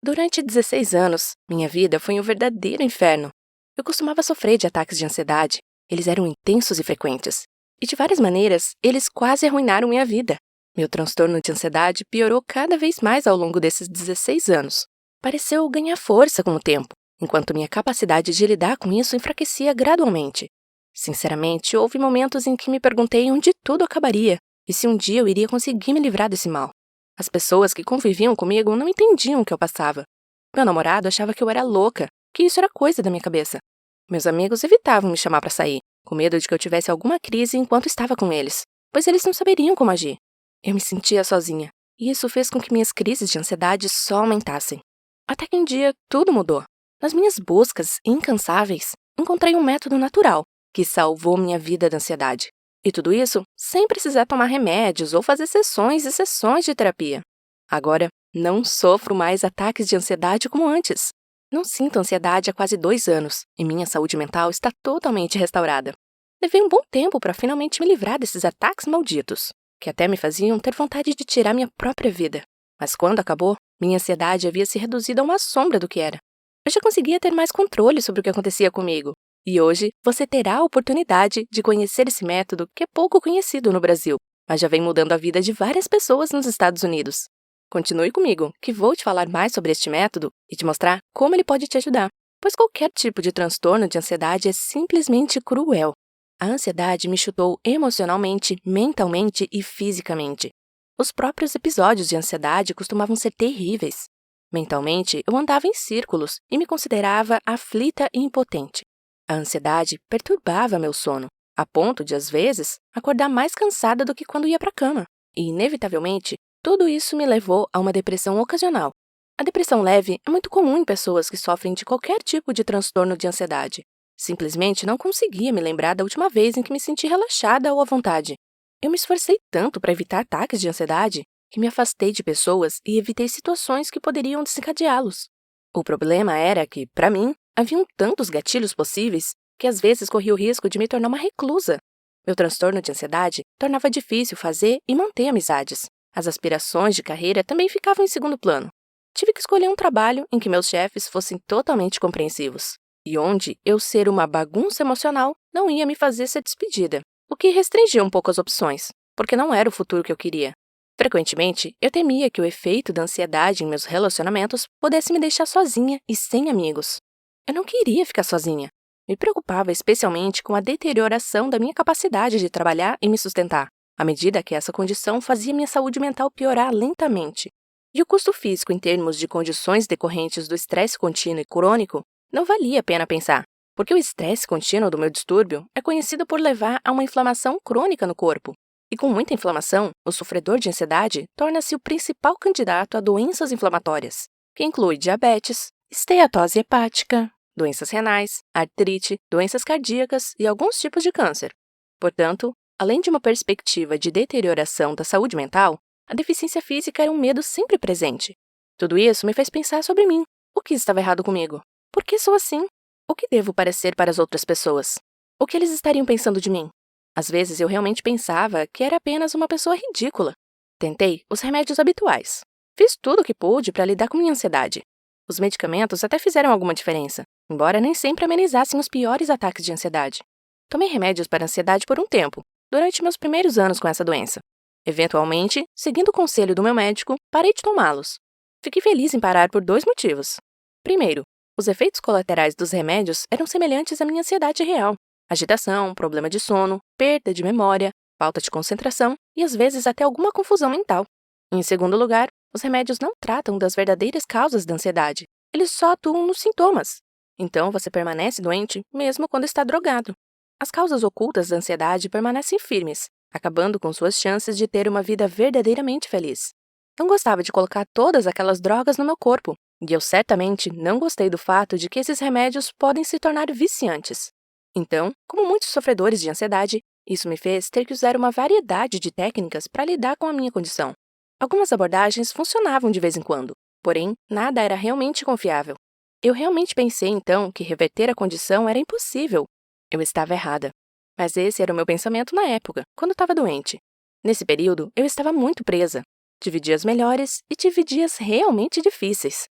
Durante 16 anos, minha vida foi um verdadeiro inferno. Eu costumava sofrer de ataques de ansiedade. Eles eram intensos e frequentes. E de várias maneiras, eles quase arruinaram minha vida. Meu transtorno de ansiedade piorou cada vez mais ao longo desses 16 anos. Pareceu ganhar força com o tempo, enquanto minha capacidade de lidar com isso enfraquecia gradualmente. Sinceramente, houve momentos em que me perguntei onde tudo acabaria e se um dia eu iria conseguir me livrar desse mal. As pessoas que conviviam comigo não entendiam o que eu passava. Meu namorado achava que eu era louca, que isso era coisa da minha cabeça. Meus amigos evitavam me chamar para sair, com medo de que eu tivesse alguma crise enquanto estava com eles, pois eles não saberiam como agir. Eu me sentia sozinha, e isso fez com que minhas crises de ansiedade só aumentassem. Até que um dia tudo mudou. Nas minhas buscas incansáveis, encontrei um método natural que salvou minha vida da ansiedade. E tudo isso sem precisar tomar remédios ou fazer sessões e sessões de terapia. Agora, não sofro mais ataques de ansiedade como antes. Não sinto ansiedade há quase 2 anos e minha saúde mental está totalmente restaurada. Levei um bom tempo para finalmente me livrar desses ataques malditos, que até me faziam ter vontade de tirar minha própria vida. Mas quando acabou, minha ansiedade havia se reduzido a uma sombra do que era. Eu já conseguia ter mais controle sobre o que acontecia comigo. E hoje você terá a oportunidade de conhecer esse método que é pouco conhecido no Brasil, mas já vem mudando a vida de várias pessoas nos Estados Unidos. Continue comigo, que vou te falar mais sobre este método e te mostrar como ele pode te ajudar, pois qualquer tipo de transtorno de ansiedade é simplesmente cruel. A ansiedade me chutou emocionalmente, mentalmente e fisicamente. Os próprios episódios de ansiedade costumavam ser terríveis. Mentalmente, eu andava em círculos e me considerava aflita e impotente. A ansiedade perturbava meu sono, a ponto de, às vezes, acordar mais cansada do que quando ia para a cama. E, inevitavelmente, tudo isso me levou a uma depressão ocasional. A depressão leve é muito comum em pessoas que sofrem de qualquer tipo de transtorno de ansiedade. Simplesmente não conseguia me lembrar da última vez em que me senti relaxada ou à vontade. Eu me esforcei tanto para evitar ataques de ansiedade que me afastei de pessoas e evitei situações que poderiam desencadeá-los. O problema era que, para mim, haviam tantos gatilhos possíveis que às vezes corria o risco de me tornar uma reclusa. Meu transtorno de ansiedade tornava difícil fazer e manter amizades. As aspirações de carreira também ficavam em segundo plano. Tive que escolher um trabalho em que meus chefes fossem totalmente compreensivos e onde eu ser uma bagunça emocional não ia me fazer ser despedida, o que restringia um pouco as opções, porque não era o futuro que eu queria. Frequentemente, eu temia que o efeito da ansiedade em meus relacionamentos pudesse me deixar sozinha e sem amigos. Eu não queria ficar sozinha. Me preocupava especialmente com a deterioração da minha capacidade de trabalhar e me sustentar, à medida que essa condição fazia minha saúde mental piorar lentamente. E o custo físico em termos de condições decorrentes do estresse contínuo e crônico não valia a pena pensar, porque o estresse contínuo do meu distúrbio é conhecido por levar a uma inflamação crônica no corpo. E com muita inflamação, o sofredor de ansiedade torna-se o principal candidato a doenças inflamatórias, que inclui diabetes, esteatose hepática, doenças renais, artrite, doenças cardíacas e alguns tipos de câncer. Portanto, além de uma perspectiva de deterioração da saúde mental, a deficiência física era um medo sempre presente. Tudo isso me fez pensar sobre mim. O que estava errado comigo? Por que sou assim? O que devo parecer para as outras pessoas? O que eles estariam pensando de mim? Às vezes eu realmente pensava que era apenas uma pessoa ridícula. Tentei os remédios habituais. Fiz tudo o que pude para lidar com minha ansiedade. Os medicamentos até fizeram alguma diferença, embora nem sempre amenizassem os piores ataques de ansiedade. Tomei remédios para ansiedade por um tempo, durante meus primeiros anos com essa doença. Eventualmente, seguindo o conselho do meu médico, parei de tomá-los. Fiquei feliz em parar por 2 motivos. Primeiro, os efeitos colaterais dos remédios eram semelhantes à minha ansiedade real. Agitação, problema de sono, perda de memória, falta de concentração e às vezes até alguma confusão mental. Em segundo lugar, os remédios não tratam das verdadeiras causas da ansiedade. Eles só atuam nos sintomas. Então você permanece doente mesmo quando está drogado. As causas ocultas da ansiedade permanecem firmes, acabando com suas chances de ter uma vida verdadeiramente feliz. Não gostava de colocar todas aquelas drogas no meu corpo, e eu certamente não gostei do fato de que esses remédios podem se tornar viciantes. Então, como muitos sofredores de ansiedade, isso me fez ter que usar uma variedade de técnicas para lidar com a minha condição. Algumas abordagens funcionavam de vez em quando, porém, nada era realmente confiável. Eu realmente pensei, então, que reverter a condição era impossível. Eu estava errada. Mas esse era o meu pensamento na época, quando estava doente. Nesse período, eu estava muito presa. Tive dias melhores e tive dias realmente difíceis.